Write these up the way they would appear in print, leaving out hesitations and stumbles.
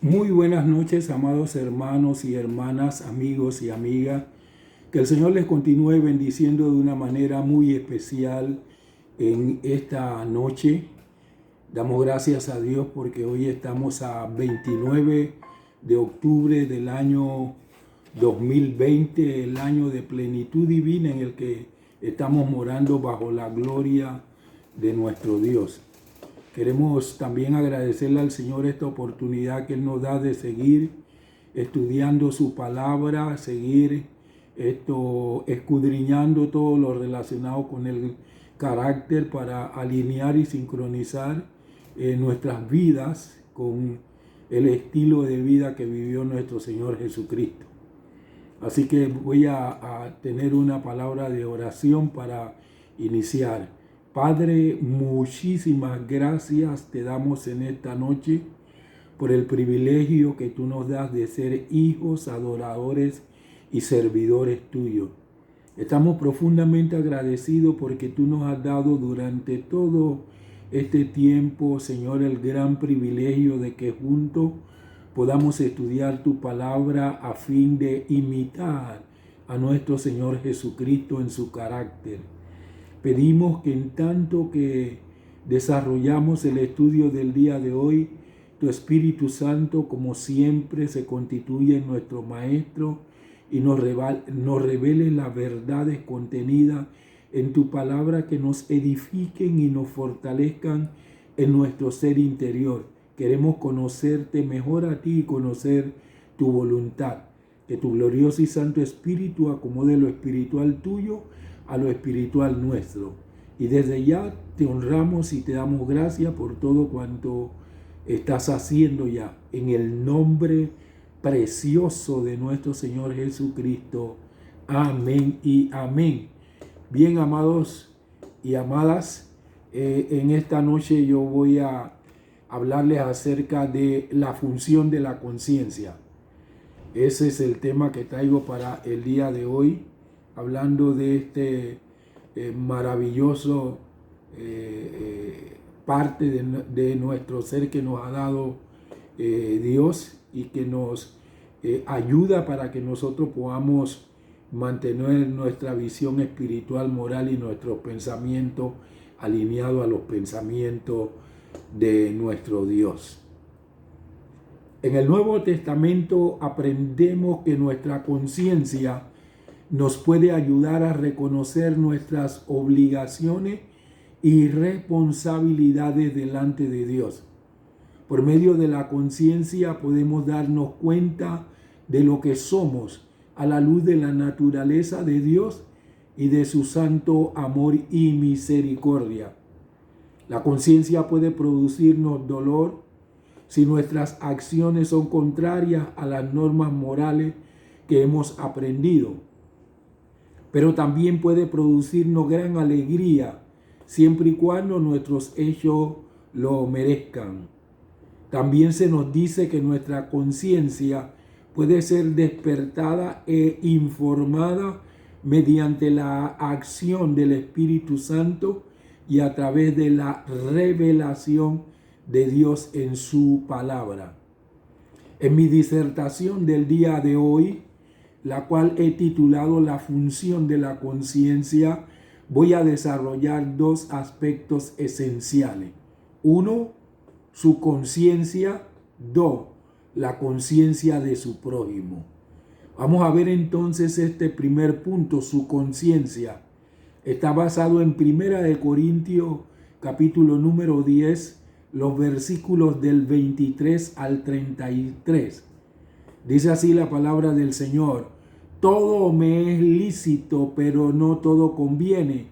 Muy buenas noches, amados hermanos y hermanas, amigos y amigas. Que el Señor les continúe bendiciendo de una manera muy especial en esta noche. Damos gracias a Dios porque hoy estamos a 29 de octubre del año 2020, el año de plenitud divina en el que estamos morando bajo la gloria de nuestro Dios. Queremos también agradecerle al Señor esta oportunidad que Él nos da de seguir estudiando su palabra, seguir escudriñando todo lo relacionado con el carácter para alinear y sincronizar nuestras vidas con el estilo de vida que vivió nuestro Señor Jesucristo. Así que voy a tener una palabra de oración para iniciar. Padre, muchísimas gracias te damos en esta noche por el privilegio que tú nos das de ser hijos, adoradores y servidores tuyos. Estamos profundamente agradecidos porque tú nos has dado durante todo este tiempo, Señor, el gran privilegio de que juntos podamos estudiar tu palabra a fin de imitar a nuestro Señor Jesucristo en su carácter. Pedimos que en tanto que desarrollamos el estudio del día de hoy, tu Espíritu Santo, como siempre, se constituye en nuestro Maestro y nos revele las verdades contenidas en tu palabra que nos edifiquen y nos fortalezcan en nuestro ser interior. Queremos conocerte mejor a ti y conocer tu voluntad. Que tu glorioso y santo Espíritu acomode lo espiritual tuyo a lo espiritual nuestro. Y desde ya te honramos y te damos gracias por todo cuanto estás haciendo ya. En el nombre precioso de nuestro Señor Jesucristo. Amén y amén. Bien, amados y amadas, en esta noche yo voy a hablarles acerca de la función de la conciencia. Ese es el tema que traigo para el día de hoy, hablando de este maravilloso parte de nuestro ser que nos ha dado Dios y que nos ayuda para que nosotros podamos mantener nuestra visión espiritual, moral y nuestros pensamientos alineados a los pensamientos de nuestro Dios. En el Nuevo Testamento aprendemos que nuestra conciencia nos puede ayudar a reconocer nuestras obligaciones y responsabilidades delante de Dios. Por medio de la conciencia podemos darnos cuenta de lo que somos a la luz de la naturaleza de Dios y de su santo amor y misericordia. La conciencia puede producirnos dolor si nuestras acciones son contrarias a las normas morales que hemos aprendido. Pero también puede producirnos gran alegría siempre y cuando nuestros hechos lo merezcan. También se nos dice que nuestra conciencia puede ser despertada e informada mediante la acción del Espíritu Santo y a través de la revelación de Dios en su palabra. En mi disertación del día de hoy, la cual he titulado La función de la conciencia, voy a desarrollar dos aspectos esenciales. Uno, su conciencia. Dos, la conciencia de su prójimo. Vamos a ver entonces este primer punto, su conciencia. Está basado en 1 Corintios, capítulo número 10, los versículos del 23 al 33. Dice así la palabra del Señor: todo me es lícito, pero no todo conviene.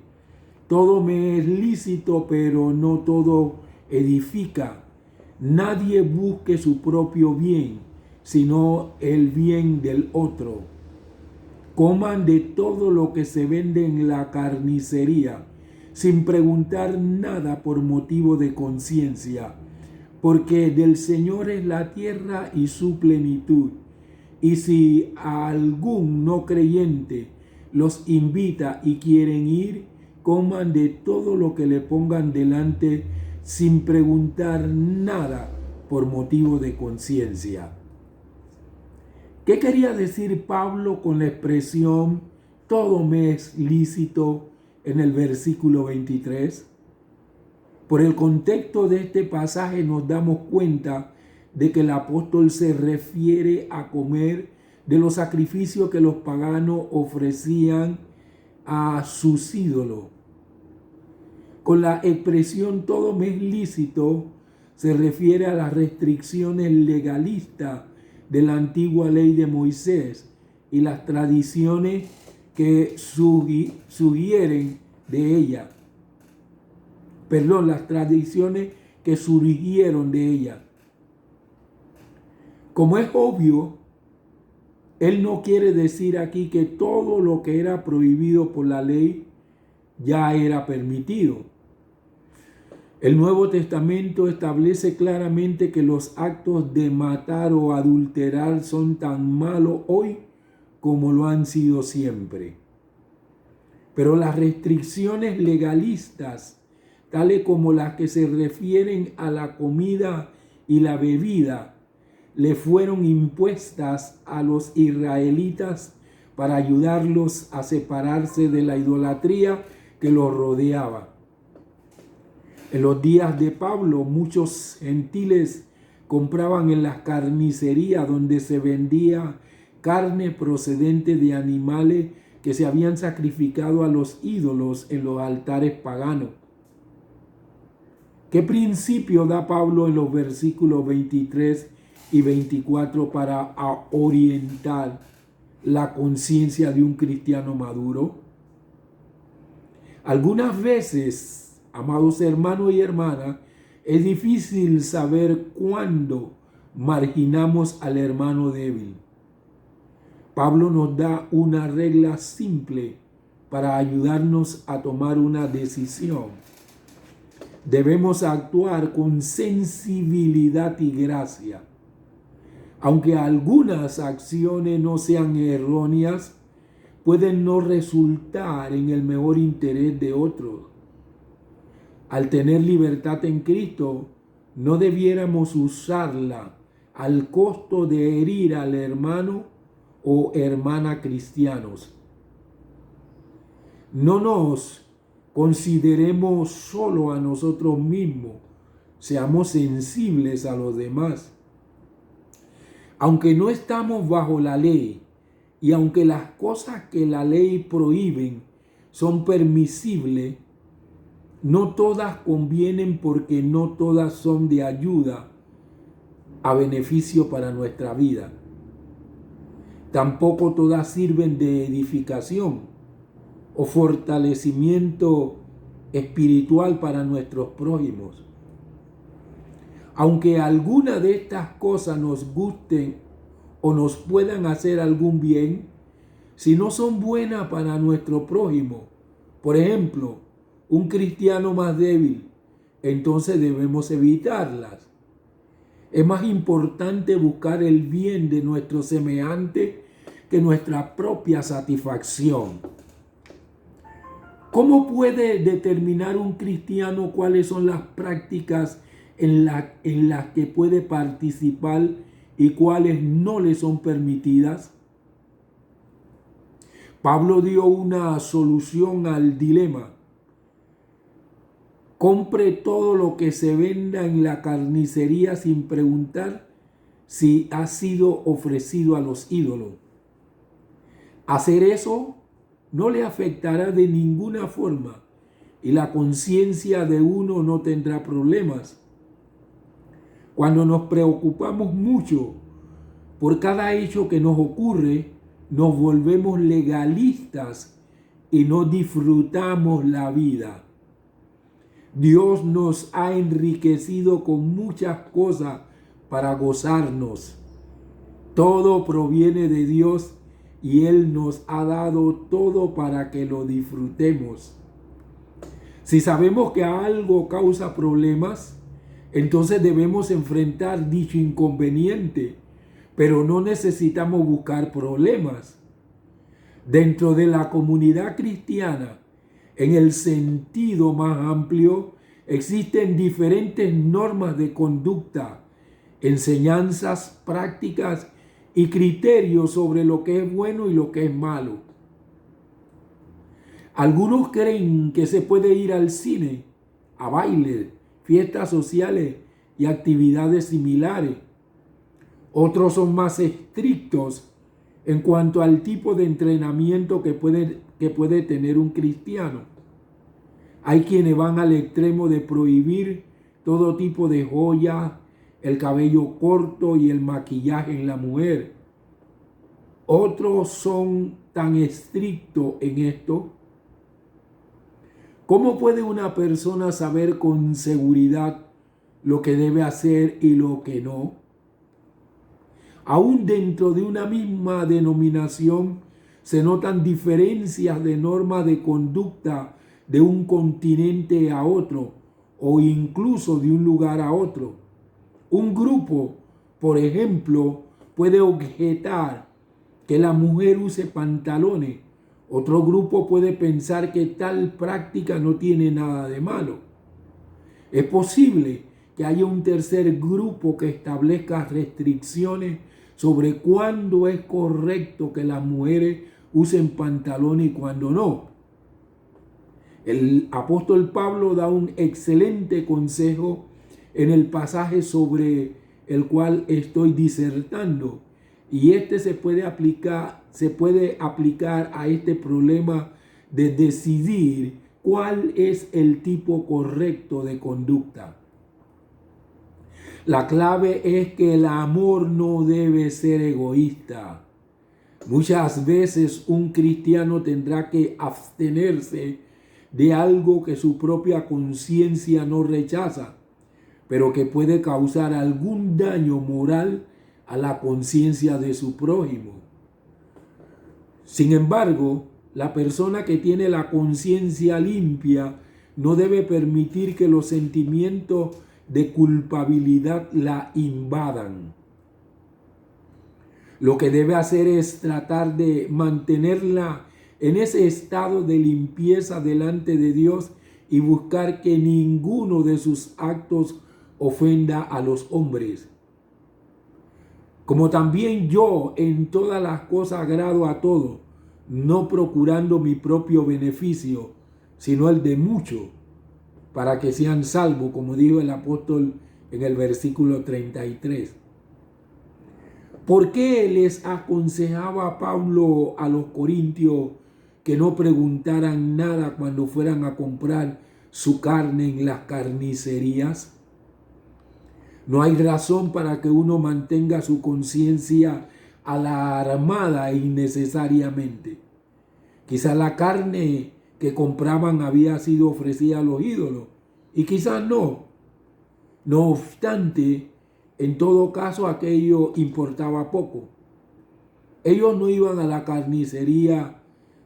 Todo me es lícito, pero no todo edifica. Nadie busque su propio bien, sino el bien del otro. Coman de todo lo que se vende en la carnicería, sin preguntar nada por motivo de conciencia, porque del Señor es la tierra y su plenitud. Y si a algún no creyente los invita y quieren ir, coman de todo lo que le pongan delante sin preguntar nada por motivo de conciencia. ¿Qué quería decir Pablo con la expresión todo me es lícito en el versículo 23? Por el contexto de este pasaje nos damos cuenta de que el apóstol se refiere a comer de los sacrificios que los paganos ofrecían a sus ídolos. Con la expresión todo me es lícito se refiere a las restricciones legalistas de la antigua ley de Moisés y las tradiciones que sugieren de ella. Las tradiciones que surgieron de ella. Como es obvio, él no quiere decir aquí que todo lo que era prohibido por la ley ya era permitido. El Nuevo Testamento establece claramente que los actos de matar o adulterar son tan malos hoy como lo han sido siempre. Pero las restricciones legalistas, tales como las que se refieren a la comida y la bebida, le fueron impuestas a los israelitas para ayudarlos a separarse de la idolatría que los rodeaba. En los días de Pablo, muchos gentiles compraban en las carnicerías donde se vendía carne procedente de animales que se habían sacrificado a los ídolos en los altares paganos. ¿Qué principio da Pablo en los versículos 23 y 24 para orientar la conciencia de un cristiano maduro? Algunas veces, amados hermanos y hermanas, es difícil saber cuándo marginamos al hermano débil. Pablo nos da una regla simple para ayudarnos a tomar una decisión. Debemos actuar con sensibilidad y gracia. Aunque algunas acciones no sean erróneas, pueden no resultar en el mejor interés de otros. Al tener libertad en Cristo, no debiéramos usarla al costo de herir al hermano o hermana cristianos. No nos consideremos solo a nosotros mismos, seamos sensibles a los demás. Aunque no estamos bajo la ley y aunque las cosas que la ley prohíben son permisibles, no todas convienen porque no todas son de ayuda a beneficio para nuestra vida. Tampoco todas sirven de edificación o fortalecimiento espiritual para nuestros prójimos. Aunque alguna de estas cosas nos gusten o nos puedan hacer algún bien, si no son buenas para nuestro prójimo, por ejemplo, un cristiano más débil, entonces debemos evitarlas. Es más importante buscar el bien de nuestro semejante que nuestra propia satisfacción. ¿Cómo puede determinar un cristiano cuáles son las prácticas en las que puede participar y cuáles no le son permitidas? Pablo dio una solución al dilema. Compre todo lo que se venda en la carnicería sin preguntar si ha sido ofrecido a los ídolos. Hacer eso no le afectará de ninguna forma y la conciencia de uno no tendrá problemas. Cuando nos preocupamos mucho por cada hecho que nos ocurre, nos volvemos legalistas y no disfrutamos la vida. Dios nos ha enriquecido con muchas cosas para gozarnos. Todo proviene de Dios y Él nos ha dado todo para que lo disfrutemos. Si sabemos que algo causa problemas, entonces debemos enfrentar dicho inconveniente, pero no necesitamos buscar problemas. Dentro de la comunidad cristiana, en el sentido más amplio, existen diferentes normas de conducta enseñanzas prácticas y criterios sobre lo que es bueno y lo que es malo. Algunos creen que se puede ir al cine, a bailes, fiestas sociales y actividades similares. Otros son más estrictos en cuanto al tipo de entrenamiento que puede tener un cristiano. Hay quienes van al extremo de prohibir todo tipo de joyas, el cabello corto y el maquillaje en la mujer. Otros son tan estrictos en esto. ¿Cómo puede una persona saber con seguridad lo que debe hacer y lo que no? Aún dentro de una misma denominación se notan diferencias de normas de conducta de un continente a otro o incluso de un lugar a otro. Un grupo, por ejemplo, puede objetar que la mujer use pantalones. Otro grupo puede pensar que tal práctica no tiene nada de malo. Es posible que haya un tercer grupo que establezca restricciones sobre cuándo es correcto que las mujeres usen pantalones y cuándo no. El apóstol Pablo da un excelente consejo en el pasaje sobre el cual estoy disertando, y este se puede aplicar a este problema de decidir cuál es el tipo correcto de conducta. La clave es que el amor no debe ser egoísta. Muchas veces un cristiano tendrá que abstenerse de algo que su propia conciencia no rechaza, pero que puede causar algún daño moral a la conciencia de su prójimo. Sin embargo, la persona que tiene la conciencia limpia no debe permitir que los sentimientos de culpabilidad la invadan. Lo que debe hacer es tratar de mantenerla en ese estado de limpieza delante de Dios y buscar que ninguno de sus actos ofenda a los hombres. Como también yo en todas las cosas agrado a todos, no procurando mi propio beneficio, sino el de muchos, para que sean salvos, como dijo el apóstol en el versículo 33. ¿Por qué les aconsejaba Pablo a los corintios que no preguntaran nada cuando fueran a comprar su carne en las carnicerías? No hay razón para que uno mantenga su conciencia alarmada innecesariamente. Quizás la carne que compraban había sido ofrecida a los ídolos y quizás no. No obstante, en todo caso aquello importaba poco. Ellos no iban a la carnicería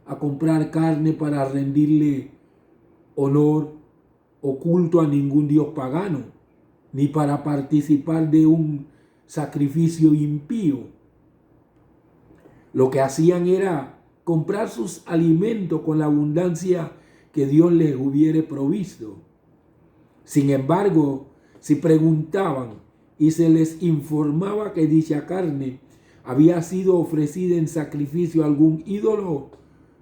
a comprar carne para rendirle honor o culto a ningún dios pagano, ni para participar de un sacrificio impío. Lo que hacían era comprar sus alimentos con la abundancia que Dios les hubiere provisto. Sin embargo, si preguntaban y se les informaba que dicha carne había sido ofrecida en sacrificio a algún ídolo,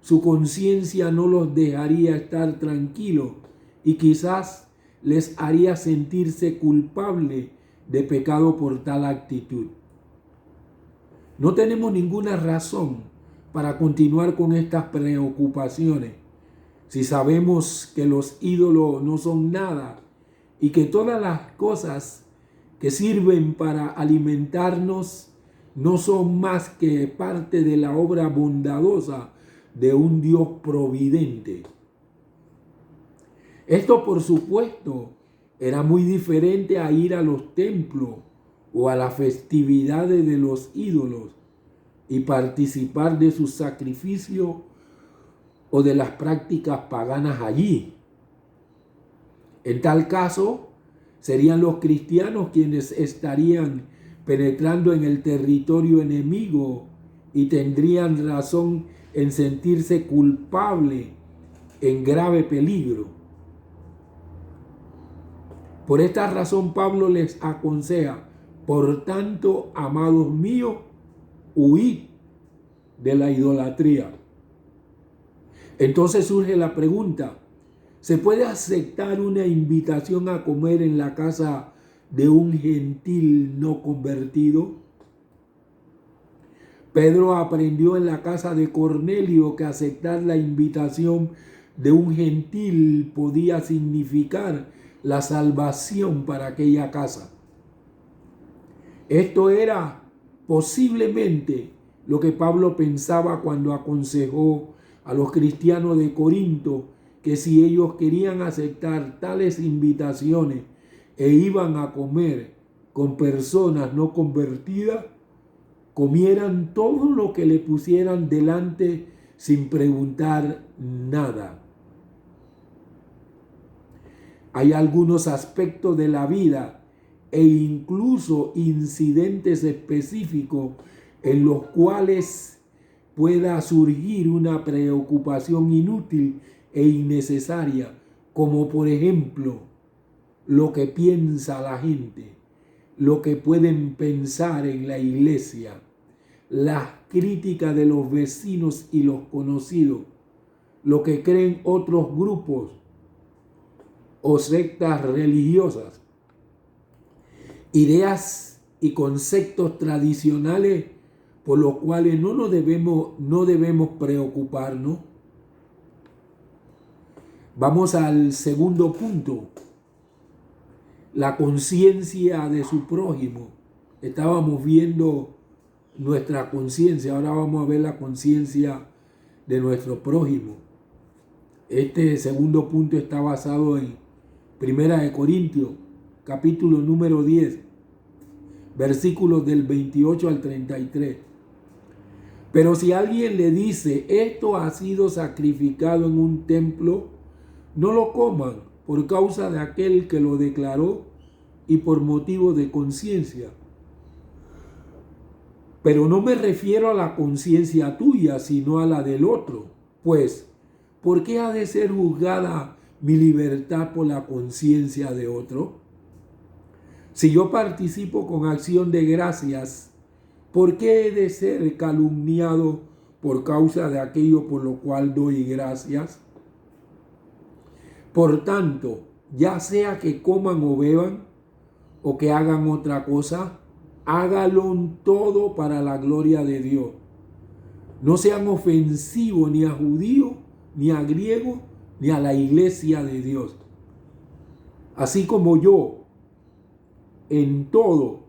su conciencia no los dejaría estar tranquilos y quizás les haría sentirse culpable de pecado por tal actitud. No tenemos ninguna razón para continuar con estas preocupaciones si sabemos que los ídolos no son nada y que todas las cosas que sirven para alimentarnos no son más que parte de la obra bondadosa de un Dios providente. Esto, por supuesto, era muy diferente a ir a los templos o a las festividades de los ídolos y participar de sus sacrificios o de las prácticas paganas allí. En tal caso, serían los cristianos quienes estarían penetrando en el territorio enemigo y tendrían razón en sentirse culpables en grave peligro. Por esta razón Pablo les aconseja: Por tanto, amados míos, huid de la idolatría. Entonces surge la pregunta: ¿se puede aceptar una invitación a comer en la casa de un gentil no convertido? Pedro aprendió en la casa de Cornelio que aceptar la invitación de un gentil podía significar la salvación para aquella casa. Esto era posiblemente lo que Pablo pensaba cuando aconsejó a los cristianos de Corinto que si ellos querían aceptar tales invitaciones e iban a comer con personas no convertidas, comieran todo lo que le pusieran delante sin preguntar nada. Hay algunos aspectos de la vida e incluso incidentes específicos en los cuales pueda surgir una preocupación inútil e innecesaria, como por ejemplo lo que piensa la gente, lo que pueden pensar en la iglesia, las críticas de los vecinos y los conocidos, lo que creen otros grupos o sectas religiosas, ideas y conceptos tradicionales por los cuales no debemos preocuparnos. Vamos al segundo punto: la conciencia de su prójimo. Estábamos viendo nuestra conciencia, ahora vamos a ver la conciencia de nuestro prójimo. Este segundo punto está basado en 1 Corintios, capítulo número 10, versículos del 28 al 33. Pero si alguien le dice: esto ha sido sacrificado en un templo, no lo coman por causa de aquel que lo declaró y por motivo de conciencia. Pero no me refiero a la conciencia tuya, sino a la del otro. Pues, ¿por qué ha de ser juzgada mi libertad por la conciencia de otro? Si yo participo con acción de gracias, ¿por qué he de ser calumniado por causa de aquello por lo cual doy gracias? Por tanto, ya sea que coman o beban, o que hagan otra cosa, hágalo todo para la gloria de Dios. No sean ofensivos ni a judío, ni a griego, ni a la iglesia de Dios. Así como yo, en todo,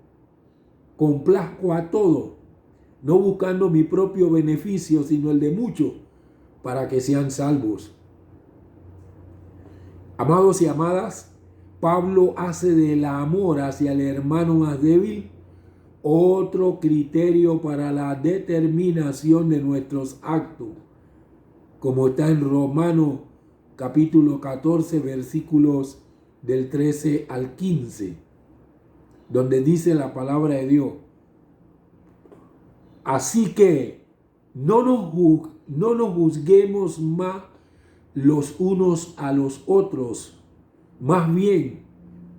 complazco a todo, no buscando mi propio beneficio, sino el de muchos, para que sean salvos. Amados y amadas, Pablo hace del amor hacia el hermano más débil otro criterio para la determinación de nuestros actos, como está en Romanos capítulo 14, versículos del 13 al 15, donde dice la palabra de Dios: así que no nos juzguemos más los unos a los otros, más bien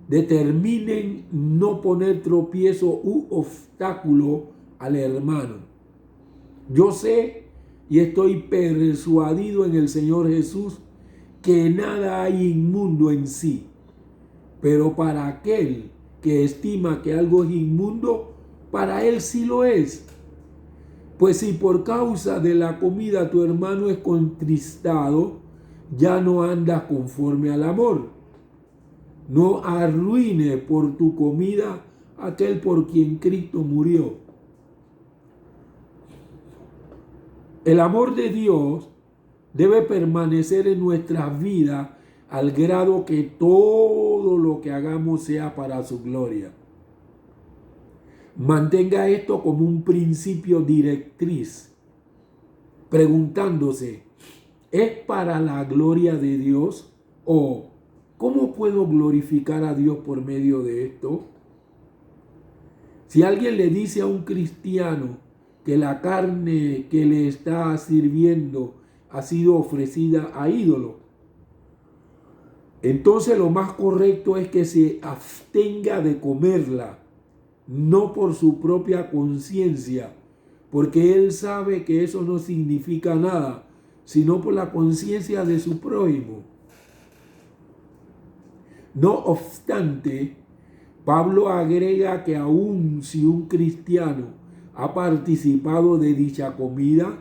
determinen no poner tropiezo u obstáculo al hermano. Yo sé y estoy persuadido en el Señor Jesús que nada hay inmundo en sí, pero para aquel que estima que algo es inmundo, para él sí lo es. Pues si por causa de la comida tu hermano es contristado, ya no andas conforme al amor. No arruine por tu comida aquel por quien Cristo murió. El amor de Dios debe permanecer en nuestras vidas al grado que todo lo que hagamos sea para su gloria. Mantenga esto como un principio directriz, preguntándose: ¿es para la gloria de Dios? ¿O cómo puedo glorificar a Dios por medio de esto? Si alguien le dice a un cristiano que la carne que le está sirviendo ha sido ofrecida a ídolo, entonces lo más correcto es que se abstenga de comerla, no por su propia conciencia, porque él sabe que eso no significa nada, sino por la conciencia de su prójimo. No obstante, Pablo agrega que aun si un cristiano ha participado de dicha comida,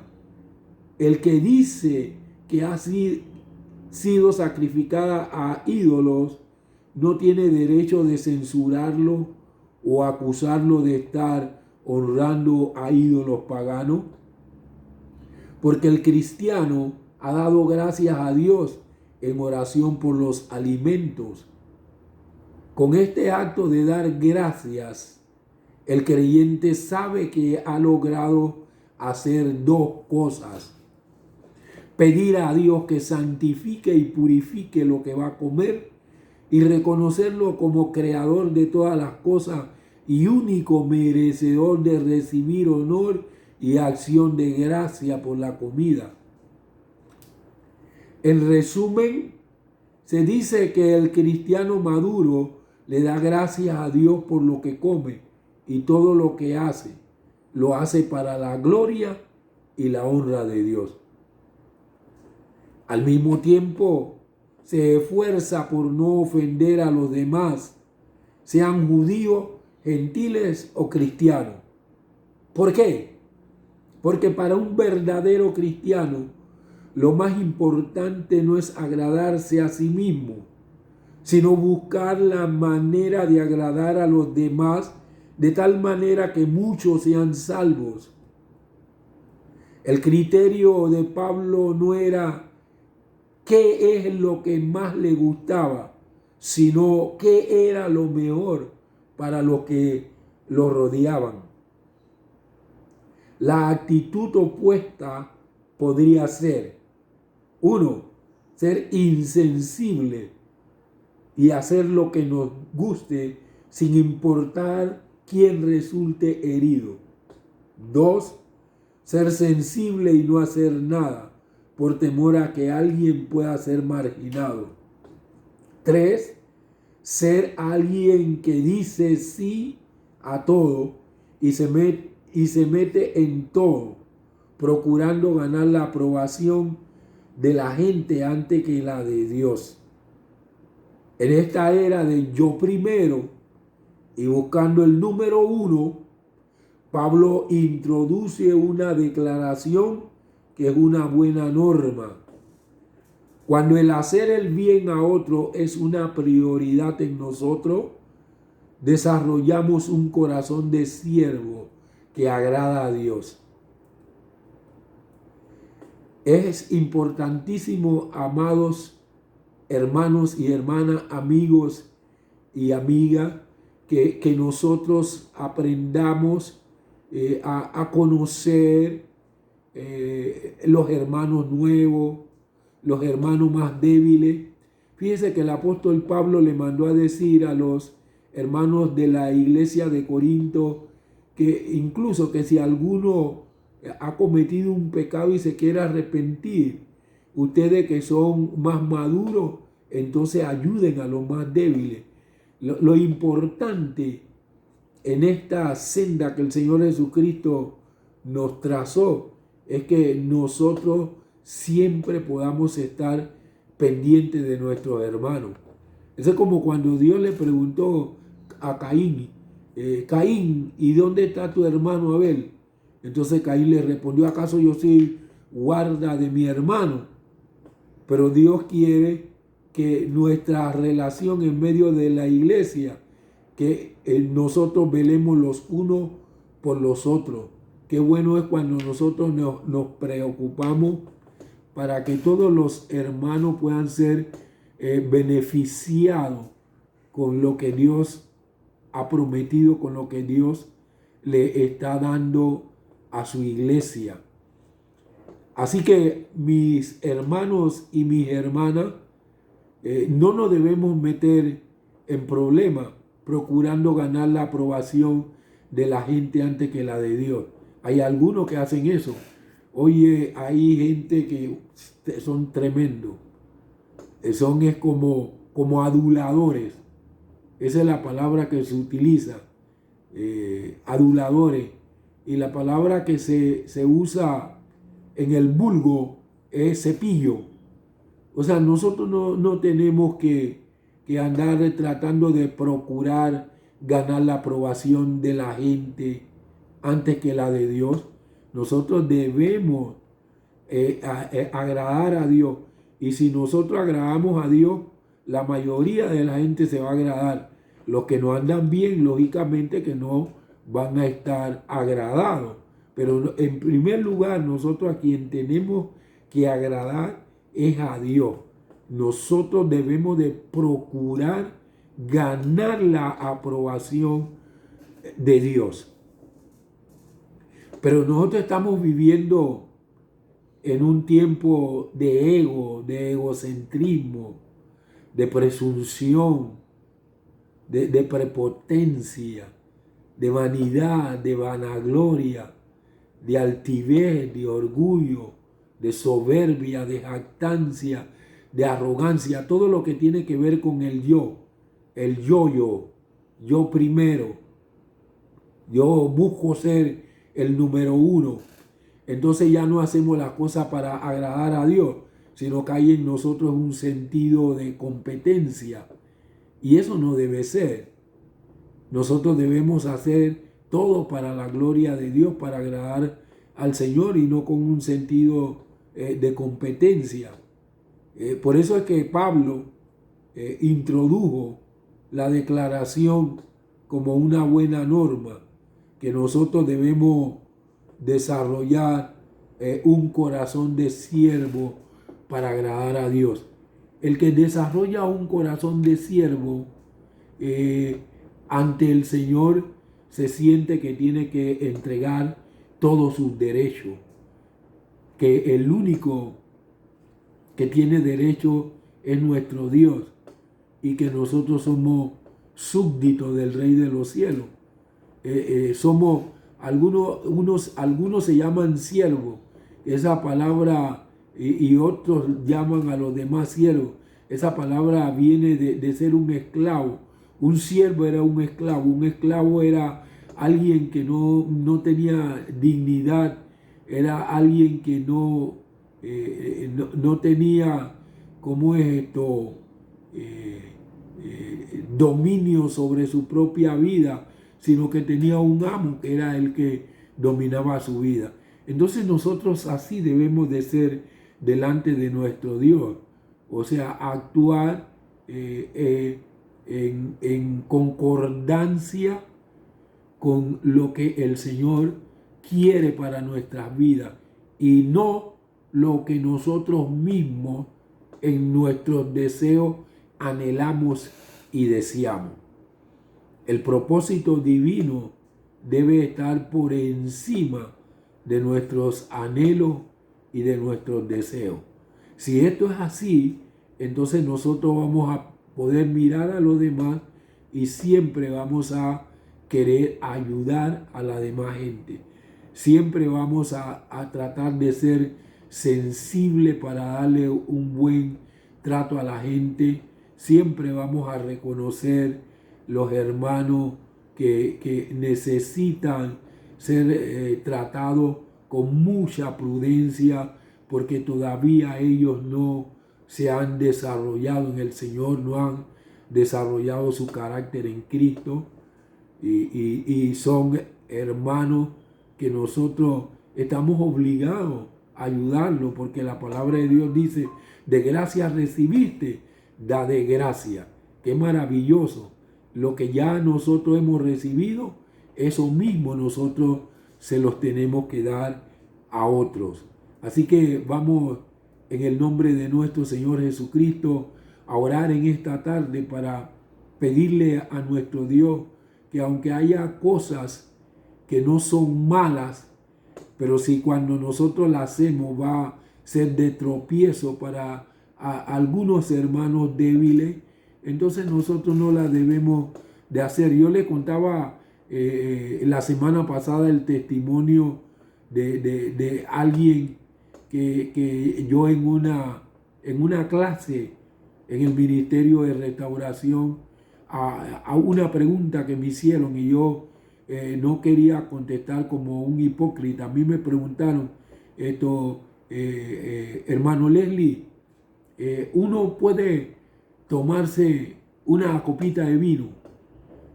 el que dice que ha sido sacrificada a ídolos no tiene derecho de censurarlo o acusarlo de estar honrando a ídolos paganos, porque el cristiano ha dado gracias a Dios en oración por los alimentos. Con este acto de dar gracias, el creyente sabe que ha logrado hacer dos cosas: pedir a Dios que santifique y purifique lo que va a comer, y reconocerlo como creador de todas las cosas y único merecedor de recibir honor y acción de gracia por la comida. En resumen, se dice que el cristiano maduro le da gracias a Dios por lo que come y todo lo que hace. Lo hace para la gloria y la honra de Dios. Al mismo tiempo, se esfuerza por no ofender a los demás, sean judíos, gentiles o cristianos. ¿Por qué? Porque para un verdadero cristiano, lo más importante no es agradarse a sí mismo, sino buscar la manera de agradar a los demás de tal manera que muchos sean salvos. El criterio de Pablo no era qué es lo que más le gustaba, sino qué era lo mejor para los que lo rodeaban. La actitud opuesta podría ser: 1. Ser insensible y hacer lo que nos guste sin importar quién resulte herido. 2. Ser sensible y no hacer nada por temor a que alguien pueda ser marginado. 3. Ser alguien que dice sí a todo y se mete en todo, procurando ganar la aprobación de la gente antes que la de Dios. En esta era de yo primero y buscando el número 1, Pablo introduce una declaración que es una buena norma. Cuando el hacer el bien a otro es una prioridad en nosotros, desarrollamos un corazón de siervo que agrada a Dios. Es importantísimo, amados hermanos y hermanas, amigos y amigas, que nosotros aprendamos a conocer los hermanos nuevos, los hermanos más débiles. Fíjense que el apóstol Pablo le mandó a decir a los hermanos de la iglesia de Corinto que incluso que si alguno ha cometido un pecado y se quiere arrepentir, ustedes que son más maduros, entonces ayuden a los más débiles. Lo importante en esta senda que el Señor Jesucristo nos trazó es que nosotros siempre podamos estar pendientes de nuestros hermanos. Eso es como cuando Dios le preguntó a Caín, Caín, ¿y dónde está tu hermano Abel? Entonces Caín le respondió: ¿acaso yo soy guarda de mi hermano? Pero Dios quiere que nuestra relación en medio de la iglesia, que nosotros velemos los unos por los otros. Qué bueno es cuando nosotros nos preocupamos para que todos los hermanos puedan ser beneficiados con lo que Dios ha prometido, con lo que Dios le está dando a su iglesia. Así que mis hermanos y mis hermanas, no nos debemos meter en problemas procurando ganar la aprobación de la gente antes que la de Dios. Hay algunos que hacen eso. Oye, hay gente que son tremendos. Son como aduladores. Esa es la palabra que se utiliza. aduladores. Y la palabra que se usa en el vulgo es cepillo. O sea, nosotros no tenemos que andar tratando de procurar ganar la aprobación de la gente antes que la de Dios. Nosotros debemos agradar a Dios. Y si nosotros agradamos a Dios, la mayoría de la gente se va a agradar. Los que no andan bien, lógicamente que no van a estar agradados. Pero en primer lugar, nosotros a quien tenemos que agradar es a Dios. Nosotros debemos de procurar ganar la aprobación de Dios. Pero nosotros estamos viviendo en un tiempo de ego, de egocentrismo, de presunción, de prepotencia, de vanidad, de vanagloria, de altivez, de orgullo, de soberbia, de jactancia, de arrogancia, todo lo que tiene que ver con el yo, yo primero, yo busco ser el número uno. Entonces ya no hacemos las cosas para agradar a Dios, sino que hay en nosotros un sentido de competencia. Y eso no debe ser. Nosotros debemos hacer todo para la gloria de Dios, para agradar al Señor y no con un sentido de competencia. Por eso es que Pablo introdujo la declaración como una buena norma, que nosotros debemos desarrollar un corazón de siervo para agradar a Dios. El que desarrolla un corazón de siervo ante el Señor se siente que tiene que entregar todos sus derechos, que el único que tiene derecho es nuestro Dios y que nosotros somos súbditos del Rey de los cielos. Somos algunos se llaman siervos, esa palabra, y otros llaman a los demás siervos. Esa palabra viene de ser un esclavo. Un siervo era un esclavo era alguien que no tenía dignidad, era alguien que no tenía, ¿cómo es esto? Dominio sobre su propia vida, sino que tenía un amo que era el que dominaba su vida. Entonces nosotros así debemos de ser delante de nuestro Dios, o sea, actuar en concordancia con lo que el Señor quiere para nuestras vidas y no lo que nosotros mismos en nuestros deseos anhelamos y deseamos. El propósito divino debe estar por encima de nuestros anhelos y de nuestros deseos. Si esto es así, entonces nosotros vamos a poder mirar a los demás y siempre vamos a querer ayudar a la demás gente. Siempre vamos a tratar de ser sensible para darle un buen trato a la gente. Siempre vamos a reconocer los hermanos que necesitan ser tratados con mucha prudencia, porque todavía ellos no se han desarrollado en el Señor, no han desarrollado su carácter en Cristo, y son hermanos que nosotros estamos obligados a ayudarlos, porque la palabra de Dios dice: de gracia recibiste, da de gracia. Qué maravilloso. Lo que ya nosotros hemos recibido, eso mismo nosotros se los tenemos que dar a otros. Así que vamos, en el nombre de nuestro Señor Jesucristo, a orar en esta tarde para pedirle a nuestro Dios que, aunque haya cosas que no son malas, pero si cuando nosotros las hacemos va a ser de tropiezo para algunos hermanos débiles, entonces nosotros no la debemos de hacer. Yo le contaba la semana pasada el testimonio de alguien que yo en una clase en el Ministerio de Restauración, a una pregunta que me hicieron, y yo no quería contestar como un hipócrita. A mí me preguntaron, hermano Leslie, uno puede tomarse una copita de vino.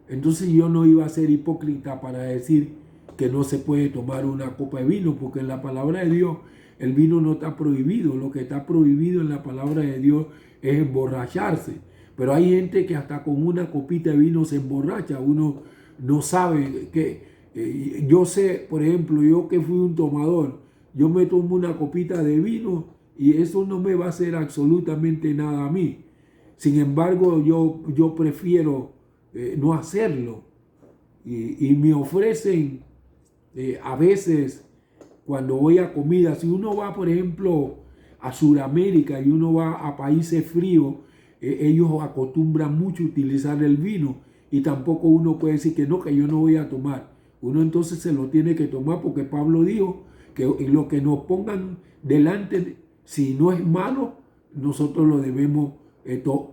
Entonces yo no iba a ser hipócrita para decir que no se puede tomar una copa de vino, porque en la palabra de Dios el vino no está prohibido. Lo que está prohibido en la palabra de Dios es emborracharse. Pero hay gente que hasta con una copita de vino se emborracha. Uno no sabe que... yo sé, por ejemplo, yo que fui un tomador, yo me tomo una copita de vino y eso no me va a hacer absolutamente nada a mí. Sin embargo, yo prefiero no hacerlo. Y me ofrecen a veces cuando voy a comida, si uno va, por ejemplo, a Sudamérica y uno va a países fríos, ellos acostumbran mucho a utilizar el vino y tampoco uno puede decir que yo no voy a tomar. Uno entonces se lo tiene que tomar porque Pablo dijo que lo que nos pongan delante, si no es malo, nosotros lo debemos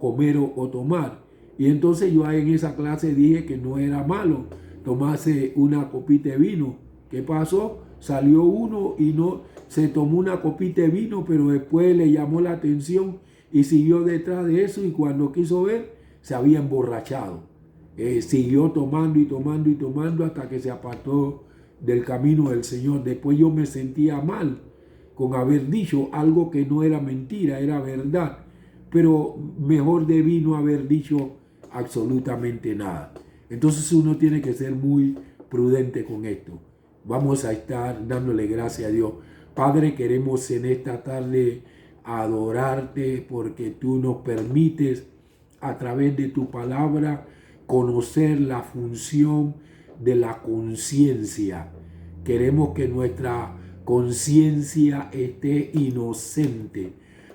comer o tomar. Y entonces yo en esa clase dije que no era malo tomarse una copita de vino. ¿Qué pasó? Salió uno y no se tomó una copita de vino, pero después le llamó la atención y siguió detrás de eso, y cuando quiso ver se había emborrachado. Siguió tomando y tomando y tomando hasta que se apartó del camino del Señor. Después yo me sentía mal con haber dicho algo que no era mentira, era verdad, pero mejor debí no haber dicho absolutamente nada. Entonces uno tiene que ser muy prudente con esto. Vamos a estar dándole gracias a Dios. Padre, queremos en esta tarde adorarte porque tú nos permites a través de tu palabra conocer la función de la conciencia. Queremos que nuestra conciencia esté inocente,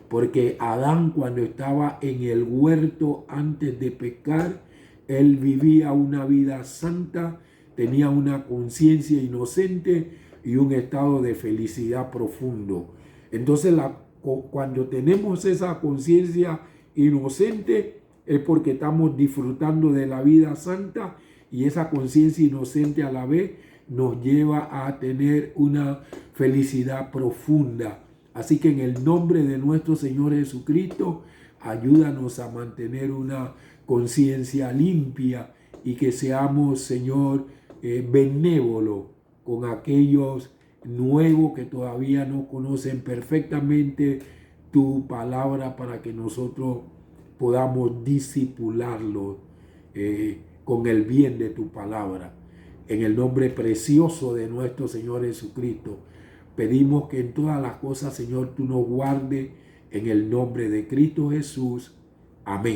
porque Adán, cuando estaba en el huerto antes de pecar, él vivía una vida santa, tenía una conciencia inocente y un estado de felicidad profundo. Entonces, cuando tenemos esa conciencia inocente, es porque estamos disfrutando de la vida santa, y esa conciencia inocente a la vez nos lleva a tener una felicidad profunda. Así que en el nombre de nuestro Señor Jesucristo, ayúdanos a mantener una conciencia limpia y que seamos, Señor, benévolo con aquellos nuevos que todavía no conocen perfectamente tu palabra, para que nosotros podamos discipularlos con el bien de tu palabra. En el nombre precioso de nuestro Señor Jesucristo, pedimos que en todas las cosas, Señor, tú nos guardes en el nombre de Cristo Jesús. Amén.